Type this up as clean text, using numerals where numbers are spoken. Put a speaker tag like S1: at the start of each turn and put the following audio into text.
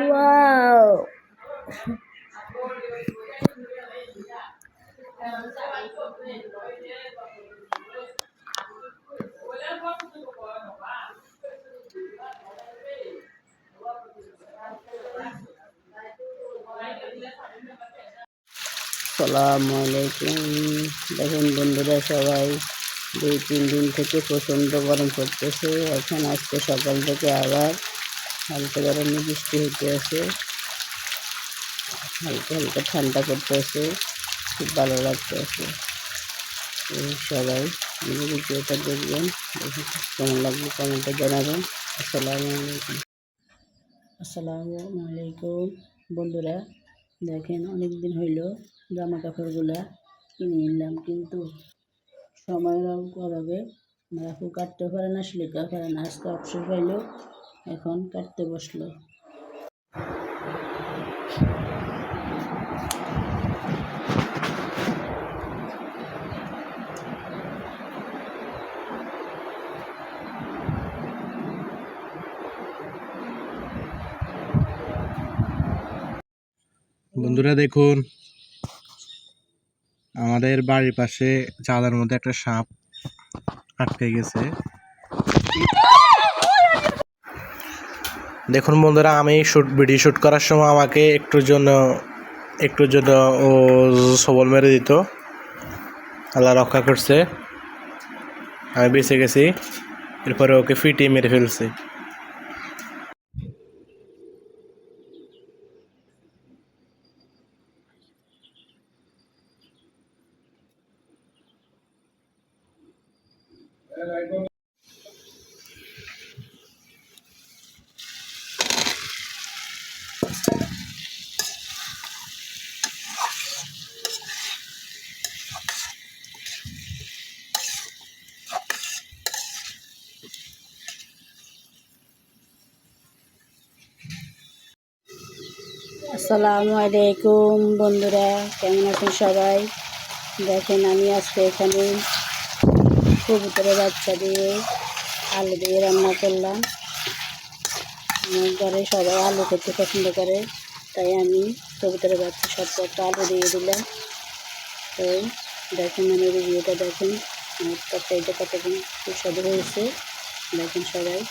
S1: Wow! আসসালামু আলাইকুম। দেখুন বন্ধুরা, সবাই 2-3 দিন থেকে প্রচণ্ড গরম পড়তেছে। এখন আজকে সকাল থেকে আবার হালকা গরমে বৃষ্টি হতে আছে, হালকা হালকা ঠান্ডা করতেছে, খুব ভালো লাগতেছে। সবাই ভিডিওটা দেখবেন, দেখে কেমন লাগবে কমেন্টে জানাবেন। আসসালামু আলাইকুম বন্ধুরা, দেখেন অনেক দিন হইল জামা কাপড়গুলা কিনে নিলাম, কিন্তু সময়ের অভাবে আপু কাটতে পারে না, সেলিকা পারে না। আজকে অবসর পাইল, এখন কাটতে বসলো।
S2: বন্ধুরা দেখুন, আমাদের বাড়ির পাশে চালার মধ্যে একটা সাপ আটকে গেছে। দেখুন বন্ধুরা, আমি ভিডিও শ্যুট করার সময় আমাকে একটুর জন্য ও সবল মেরে দিত। আল্লাহ রক্ষা করছে, আমি বেঁচে গেছি। এরপরে ওকে ফিটিয়ে মেরে ফেলছে।
S1: আসসালামু আলাইকুম বন্ধুরা, কেমন আছেন সবাই? দেখেন আমি আজকে এখানে কবুতরের বাচ্চা দিয়ে আলু দিয়ে রান্না করলাম। আমার ঘরে সবাই আলু খেতে পছন্দ করে, তাই আমি কবুতরের বাচ্চা একটা আলু দিয়ে দিলাম। তো দেখেন আমার ভিডিওটা দেখেন, আমার তরকারিটা কতক্ষণ সুস্বাদু হয়েছে, দেখেন সবাই।